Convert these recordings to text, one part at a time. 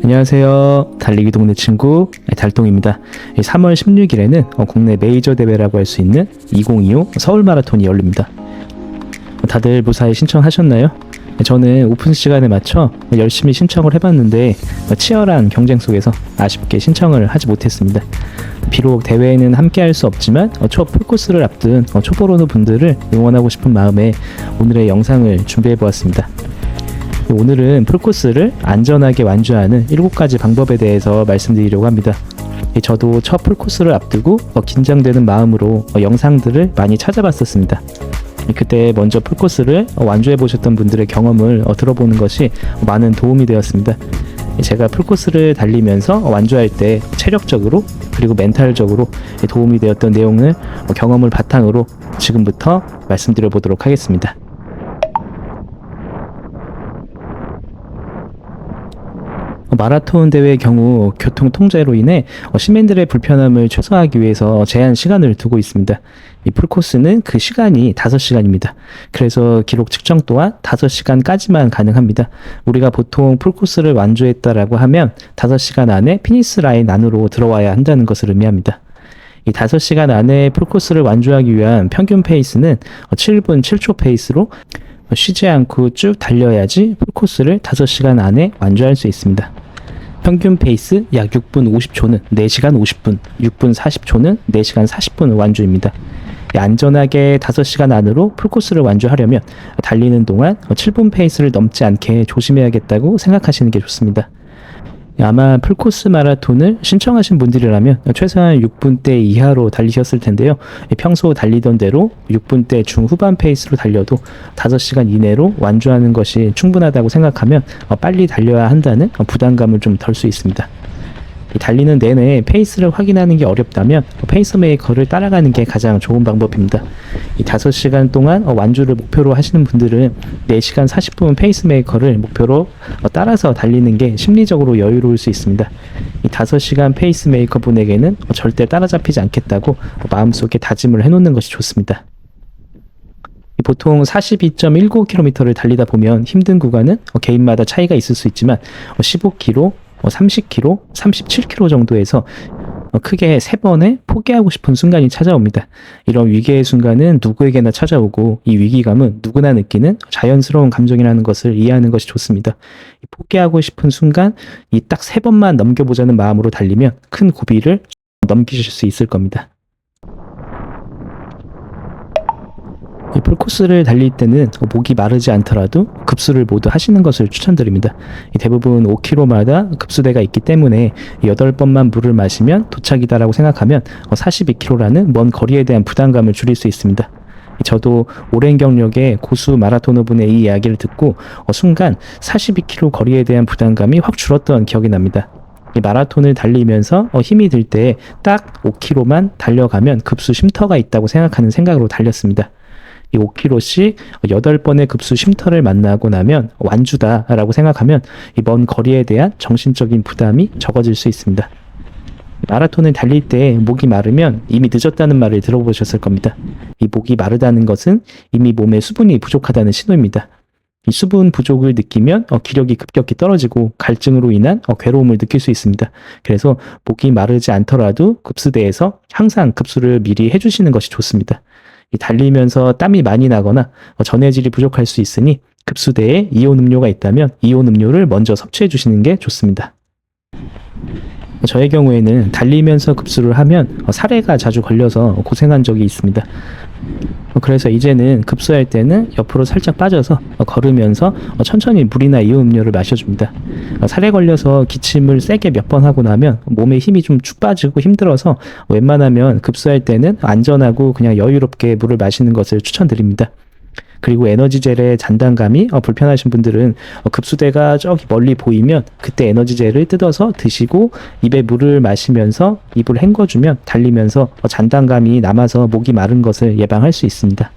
안녕하세요. 달리기 동네 친구 달동입니다. 3월 16일에는 국내 메이저 대회라고 할 수 있는 2025 서울 마라톤이 열립니다. 다들 무사히 신청하셨나요? 저는 오픈 시간에 맞춰 열심히 신청을 해봤는데 치열한 경쟁 속에서 아쉽게 신청을 하지 못했습니다. 비록 대회에는 함께 할 수 없지만 풀코스를 앞둔 초보로너 분들을 응원하고 싶은 마음에 오늘의 영상을 준비해보았습니다. 오늘은 풀코스를 안전하게 완주하는 7가지 방법에 대해서 말씀드리려고 합니다. 저도 첫 풀코스를 앞두고 긴장되는 마음으로 영상들을 많이 찾아봤었습니다. 그때 먼저 풀코스를 완주해 보셨던 분들의 경험을 들어보는 것이 많은 도움이 되었습니다. 제가 풀코스를 달리면서 완주할 때 체력적으로 그리고 멘탈적으로 도움이 되었던 내용을 경험을 바탕으로 지금부터 말씀드려 보도록 하겠습니다. 마라톤 대회의 경우 교통 통제로 인해 시민들의 불편함을 최소화하기 위해서 제한 시간을 두고 있습니다. 이 풀코스는 그 시간이 5시간입니다. 그래서 기록 측정 또한 5시간까지만 가능합니다. 우리가 보통 풀코스를 완주했다라고 하면 5시간 안에 피니시 라인 안으로 들어와야 한다는 것을 의미합니다. 이 5시간 안에 풀코스를 완주하기 위한 평균 페이스는 7분 7초 페이스로 쉬지 않고 쭉 달려야지 풀코스를 5시간 안에 완주할 수 있습니다. 평균 페이스 약 6분 50초는 4시간 50분, 6분 40초는 4시간 40분 완주입니다. 안전하게 5시간 안으로 풀코스를 완주하려면 달리는 동안 7분 페이스를 넘지 않게 조심해야겠다고 생각하시는 게 좋습니다. 아마 풀코스 마라톤을 신청하신 분들이라면 최소한 6분대 이하로 달리셨을 텐데요. 평소 달리던 대로 6분대 중후반 페이스로 달려도 5시간 이내로 완주하는 것이 충분하다고 생각하면 빨리 달려야 한다는 부담감을 좀 덜 수 있습니다. 달리는 내내 페이스를 확인하는 게 어렵다면 페이스메이커를 따라가는 게 가장 좋은 방법입니다. 이 5시간 동안 완주를 목표로 하시는 분들은 4시간 40분 페이스메이커를 목표로 따라서 달리는 게 심리적으로 여유로울 수 있습니다. 이 5시간 페이스메이커 분에게는 절대 따라잡히지 않겠다고 마음속에 다짐을 해놓는 것이 좋습니다. 보통 42.19km를 달리다 보면 힘든 구간은 개인마다 차이가 있을 수 있지만 15km, 30km, 37km 정도에서 크게 3번에 포기하고 싶은 순간이 찾아옵니다. 이런 위기의 순간은 누구에게나 찾아오고 이 위기감은 누구나 느끼는 자연스러운 감정이라는 것을 이해하는 것이 좋습니다. 포기하고 싶은 순간 이 딱 3번만 넘겨보자는 마음으로 달리면 큰 고비를 넘기실 수 있을 겁니다. 이 풀코스를 달릴 때는 목이 마르지 않더라도 급수를 모두 하시는 것을 추천드립니다. 대부분 5km마다 급수대가 있기 때문에 8번만 물을 마시면 도착이다라고 생각하면 42km라는 먼 거리에 대한 부담감을 줄일 수 있습니다. 저도 오랜 경력의 고수 마라토너분의 이 이야기를 듣고 순간 42km 거리에 대한 부담감이 확 줄었던 기억이 납니다. 이 마라톤을 달리면서 힘이 들 때 딱 5km만 달려가면 급수 쉼터가 있다고 생각하는 생각으로 달렸습니다. 이 5km씩 8번의 급수 쉼터를 만나고 나면 완주다라고 생각하면 이 먼 거리에 대한 정신적인 부담이 적어질 수 있습니다. 마라톤을 달릴 때 목이 마르면 이미 늦었다는 말을 들어보셨을 겁니다. 이 목이 마르다는 것은 이미 몸에 수분이 부족하다는 신호입니다. 이 수분 부족을 느끼면 기력이 급격히 떨어지고 갈증으로 인한 괴로움을 느낄 수 있습니다. 그래서 목이 마르지 않더라도 급수대에서 항상 급수를 미리 해주시는 것이 좋습니다. 달리면서 땀이 많이 나거나 전해질이 부족할 수 있으니 급수대에 이온 음료가 있다면 이온 음료를 먼저 섭취해 주시는 게 좋습니다. 저의 경우에는 달리면서 급수를 하면 사례가 자주 걸려서 고생한 적이 있습니다. 그래서 이제는 급수할 때는 옆으로 살짝 빠져서 걸으면서 천천히 물이나 이온 음료를 마셔줍니다. 살에 걸려서 기침을 세게 몇 번 하고 나면 몸에 힘이 좀 쭉 빠지고 힘들어서 웬만하면 급수할 때는 안전하고 그냥 여유롭게 물을 마시는 것을 추천드립니다. 그리고 에너지젤의 잔단감이 불편하신 분들은 급수대가 저기 멀리 보이면 그때 에너지젤을 뜯어서 드시고 입에 물을 마시면서 입을 헹궈주면 달리면서 잔단감이 남아서 목이 마른 것을 예방할 수 있습니다.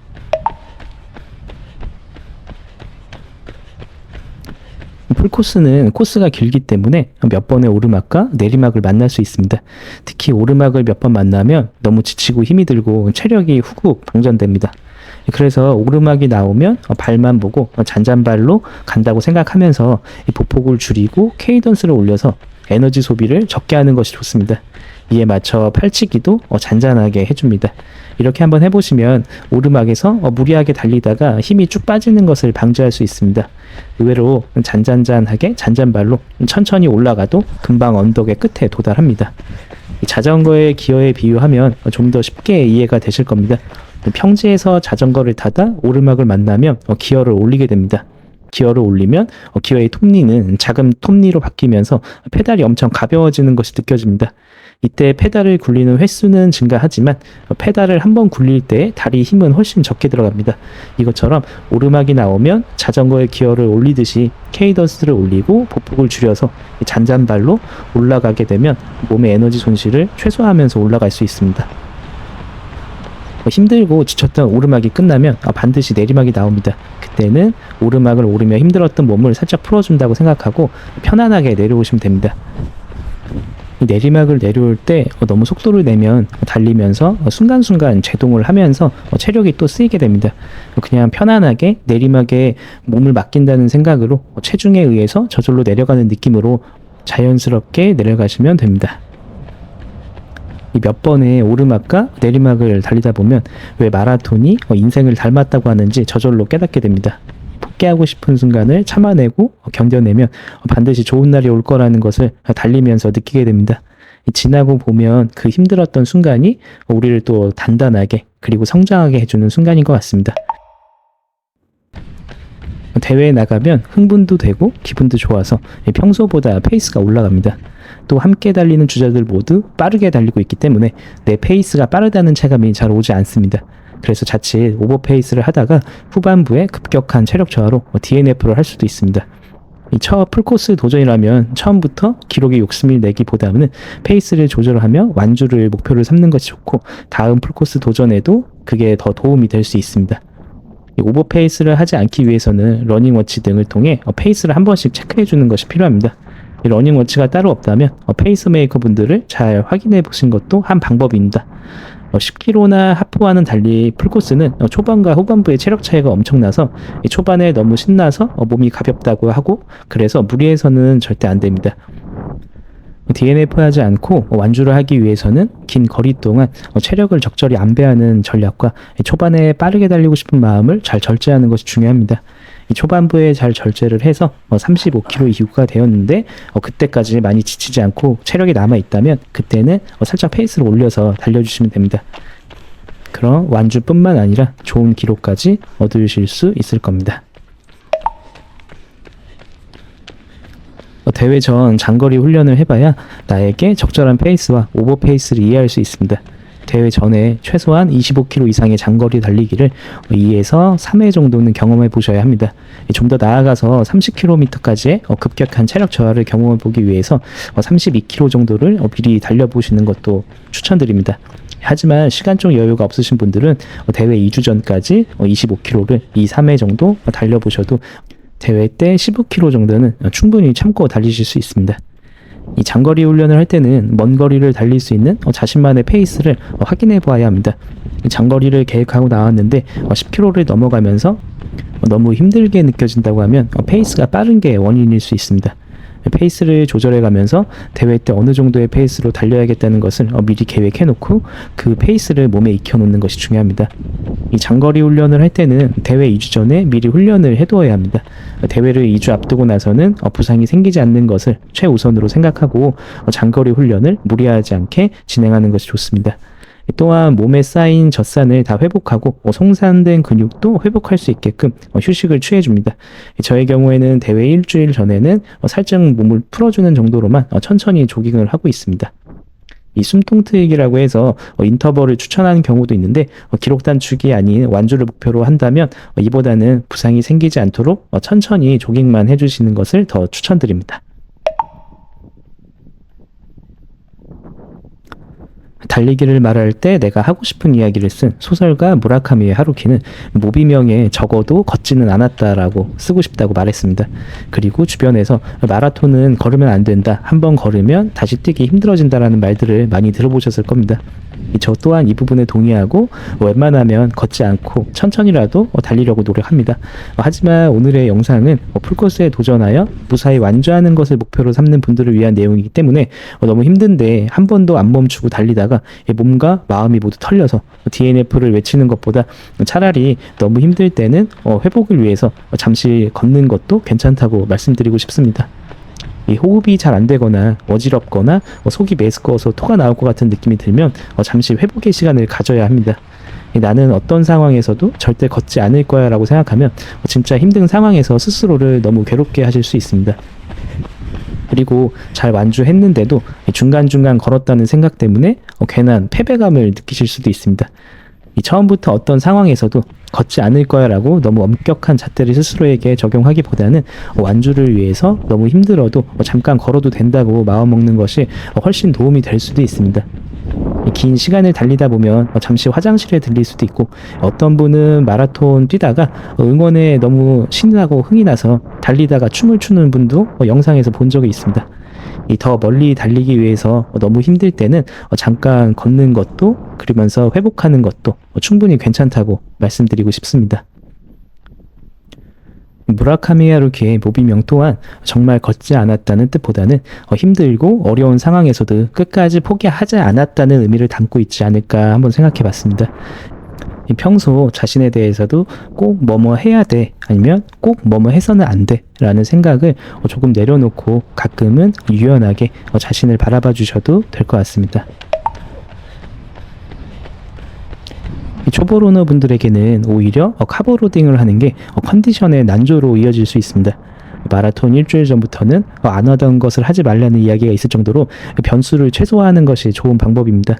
풀코스는 코스가 길기 때문에 몇 번의 오르막과 내리막을 만날 수 있습니다. 특히 오르막을 몇 번 만나면 너무 지치고 힘이 들고 체력이 후국 방전됩니다. 그래서 오르막이 나오면 발만 보고 잔잔발로 간다고 생각하면서 이 보폭을 줄이고 케이던스를 올려서 에너지 소비를 적게 하는 것이 좋습니다. 이에 맞춰 팔치기도 잔잔하게 해줍니다. 이렇게 한번 해보시면 오르막에서 무리하게 달리다가 힘이 쭉 빠지는 것을 방지할 수 있습니다. 의외로 잔잔잔하게 잔잔발로 천천히 올라가도 금방 언덕의 끝에 도달합니다. 자전거의 기어에 비유하면 좀 더 쉽게 이해가 되실 겁니다. 평지에서 자전거를 타다 오르막을 만나면 기어를 올리게 됩니다. 기어를 올리면 기어의 톱니는 작은 톱니로 바뀌면서 페달이 엄청 가벼워지는 것이 느껴집니다. 이때 페달을 굴리는 횟수는 증가하지만 페달을 한번 굴릴 때 다리 힘은 훨씬 적게 들어갑니다. 이것처럼 오르막이 나오면 자전거의 기어를 올리듯이 케이던스를 올리고 보폭을 줄여서 잔잔발로 올라가게 되면 몸의 에너지 손실을 최소화하면서 올라갈 수 있습니다. 힘들고 지쳤던 오르막이 끝나면 반드시 내리막이 나옵니다. 그때는 오르막을 오르며 힘들었던 몸을 살짝 풀어준다고 생각하고 편안하게 내려오시면 됩니다. 내리막을 내려올 때 너무 속도를 내면 달리면서 순간순간 제동을 하면서 체력이 또 쓰이게 됩니다. 그냥 편안하게 내리막에 몸을 맡긴다는 생각으로 체중에 의해서 저절로 내려가는 느낌으로 자연스럽게 내려가시면 됩니다. 몇 번의 오르막과 내리막을 달리다 보면 왜 마라톤이 인생을 닮았다고 하는지 저절로 깨닫게 됩니다. 포기하고 싶은 순간을 참아내고 견뎌내면 반드시 좋은 날이 올 거라는 것을 달리면서 느끼게 됩니다. 지나고 보면 그 힘들었던 순간이 우리를 또 단단하게 그리고 성장하게 해주는 순간인 것 같습니다. 대회에 나가면 흥분도 되고 기분도 좋아서 평소보다 페이스가 올라갑니다. 또 함께 달리는 주자들 모두 빠르게 달리고 있기 때문에 내 페이스가 빠르다는 체감이 잘 오지 않습니다. 그래서 자칫 오버페이스를 하다가 후반부에 급격한 체력 저하로 DNF를 할 수도 있습니다. 첫 풀코스 도전이라면 처음부터 기록에 욕심을 내기보다는 페이스를 조절하며 완주를 목표를 삼는 것이 좋고 다음 풀코스 도전에도 그게 더 도움이 될 수 있습니다. 오버페이스를 하지 않기 위해서는 러닝워치 등을 통해 페이스를 한 번씩 체크해 주는 것이 필요합니다. 러닝워치가 따로 없다면 페이스메이커 분들을 잘 확인해 보신 것도 한 방법입니다. 10km나 하프와는 달리 풀코스는 초반과 후반부의 체력 차이가 엄청나서 초반에 너무 신나서 몸이 가볍다고 하고 그래서 무리해서는 절대 안 됩니다. DNF 하지 않고 완주를 하기 위해서는 긴 거리 동안 체력을 적절히 안배하는 전략과 초반에 빠르게 달리고 싶은 마음을 잘 절제하는 것이 중요합니다. 초반부에 잘 절제를 해서 35km 이후가 되었는데 그때까지 많이 지치지 않고 체력이 남아있다면 그때는 살짝 페이스를 올려서 달려주시면 됩니다. 그럼 완주뿐만 아니라 좋은 기록까지 얻으실 수 있을 겁니다. 대회 전 장거리 훈련을 해봐야 나에게 적절한 페이스와 오버페이스를 이해할 수 있습니다. 대회 전에 최소한 25km 이상의 장거리 달리기를 2에서 3회 정도는 경험해 보셔야 합니다. 좀 더 나아가서 30km까지의 급격한 체력 저하를 경험해 보기 위해서 32km 정도를 미리 달려보시는 것도 추천드립니다. 하지만 시간적 여유가 없으신 분들은 대회 2주 전까지 25km를 2, 3회 정도 달려보셔도 대회 때 15km 정도는 충분히 참고 달리실 수 있습니다. 이 장거리 훈련을 할 때는 먼 거리를 달릴 수 있는 자신만의 페이스를 확인해 보아야 합니다. 장거리를 계획하고 나왔는데 10km를 넘어가면서 너무 힘들게 느껴진다고 하면 페이스가 빠른 게 원인일 수 있습니다. 페이스를 조절해 가면서 대회 때 어느 정도의 페이스로 달려야겠다는 것을 미리 계획해 놓고 그 페이스를 몸에 익혀 놓는 것이 중요합니다. 이 장거리 훈련을 할 때는 대회 2주 전에 미리 훈련을 해두어야 합니다. 대회를 2주 앞두고 나서는 부상이 생기지 않는 것을 최우선으로 생각하고 장거리 훈련을 무리하지 않게 진행하는 것이 좋습니다. 또한 몸에 쌓인 젖산을 다 회복하고 송산된 근육도 회복할 수 있게끔 휴식을 취해줍니다. 저의 경우에는 대회 일주일 전에는 살짝 몸을 풀어주는 정도로만 천천히 조깅을 하고 있습니다. 이 숨통 트이기라고 해서 인터벌을 추천하는 경우도 있는데 기록 단축이 아닌 완주를 목표로 한다면 이보다는 부상이 생기지 않도록 천천히 조깅만 해주시는 것을 더 추천드립니다. 달리기를 말할 때 내가 하고 싶은 이야기를 쓴 소설가 무라카미의 하루키는 모비명에 적어도 걷지는 않았다라고 쓰고 싶다고 말했습니다. 그리고 주변에서 마라톤은 걸으면 안 된다, 한번 걸으면 다시 뛰기 힘들어진다라는 말들을 많이 들어보셨을 겁니다. 저 또한 이 부분에 동의하고 웬만하면 걷지 않고 천천히라도 달리려고 노력합니다. 하지만 오늘의 영상은 풀코스에 도전하여 무사히 완주하는 것을 목표로 삼는 분들을 위한 내용이기 때문에 너무 힘든데 한 번도 안 멈추고 달리다가 몸과 마음이 모두 털려서 DNF를 외치는 것보다 차라리 너무 힘들 때는 회복을 위해서 잠시 걷는 것도 괜찮다고 말씀드리고 싶습니다. 이 호흡이 잘 안 되거나 어지럽거나 속이 메스꺼워서 토가 나올 것 같은 느낌이 들면 잠시 회복의 시간을 가져야 합니다. 나는 어떤 상황에서도 절대 걷지 않을 거야 라고 생각하면 진짜 힘든 상황에서 스스로를 너무 괴롭게 하실 수 있습니다. 그리고 잘 완주했는데도 중간중간 걸었다는 생각 때문에 괜한 패배감을 느끼실 수도 있습니다. 처음부터 어떤 상황에서도 걷지 않을 거야 라고 너무 엄격한 잣대를 스스로에게 적용하기보다는 완주를 위해서 너무 힘들어도 잠깐 걸어도 된다고 마음먹는 것이 훨씬 도움이 될 수도 있습니다. 긴 시간을 달리다 보면 잠시 화장실에 들릴 수도 있고, 어떤 분은 마라톤 뛰다가 응원에 너무 신나고 흥이 나서 달리다가 춤을 추는 분도 영상에서 본 적이 있습니다. 더 멀리 달리기 위해서 너무 힘들 때는 잠깐 걷는 것도, 그러면서 회복하는 것도 충분히 괜찮다고 말씀드리고 싶습니다. 무라카미 하루키의 모비명 또한 정말 걷지 않았다는 뜻보다는 힘들고 어려운 상황에서도 끝까지 포기하지 않았다는 의미를 담고 있지 않을까 한번 생각해 봤습니다. 평소 자신에 대해서도 꼭 뭐뭐 해야 돼, 아니면 꼭 뭐뭐 해서는 안 돼 라는 생각을 조금 내려놓고 가끔은 유연하게 자신을 바라봐 주셔도 될 것 같습니다. 초보 러너 분들에게는 오히려 카보로딩을 하는 게 컨디션의 난조로 이어질 수 있습니다. 마라톤 일주일 전부터는 안 하던 것을 하지 말라는 이야기가 있을 정도로 변수를 최소화하는 것이 좋은 방법입니다.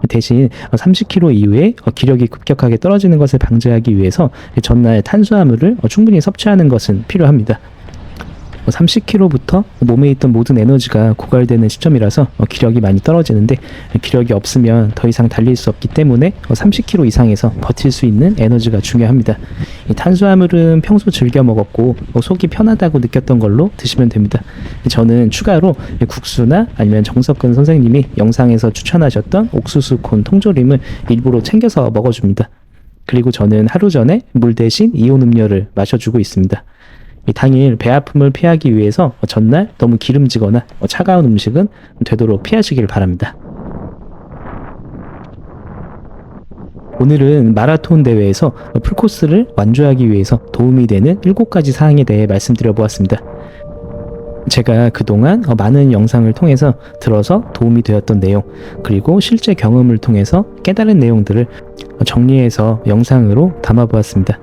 대신 30km 이후에 기력이 급격하게 떨어지는 것을 방지하기 위해서 전날 탄수화물을 충분히 섭취하는 것은 필요합니다. 30km부터 몸에 있던 모든 에너지가 고갈되는 시점이라서 기력이 많이 떨어지는데, 기력이 없으면 더 이상 달릴 수 없기 때문에 30km 이상에서 버틸 수 있는 에너지가 중요합니다. 탄수화물은 평소 즐겨 먹었고 속이 편하다고 느꼈던 걸로 드시면 됩니다. 저는 추가로 국수나 아니면 정석근 선생님이 영상에서 추천하셨던 옥수수콘 통조림을 일부러 챙겨서 먹어줍니다. 그리고 저는 하루 전에 물 대신 이온 음료를 마셔주고 있습니다. 당일 배 아픔을 피하기 위해서 전날 너무 기름지거나 차가운 음식은 되도록 피하시길 바랍니다. 오늘은 마라톤 대회에서 풀코스를 완주하기 위해서 도움이 되는 7가지 사항에 대해 말씀드려 보았습니다. 제가 그동안 많은 영상을 통해서 들어서 도움이 되었던 내용, 그리고 실제 경험을 통해서 깨달은 내용들을 정리해서 영상으로 담아보았습니다.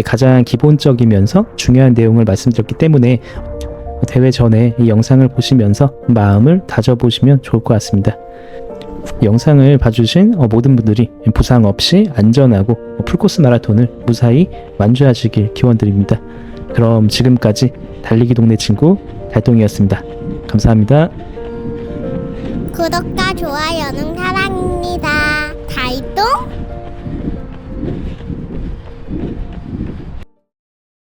가장 기본적이면서 중요한 내용을 말씀드렸기 때문에 대회 전에 이 영상을 보시면서 마음을 다져보시면 좋을 것 같습니다. 영상을 봐주신 모든 분들이 부상 없이 안전하고 풀코스 마라톤을 무사히 완주하시길 기원드립니다. 그럼 지금까지 달리기 동네 친구 달동이었습니다. 감사합니다. 구독과 좋아요는 사랑.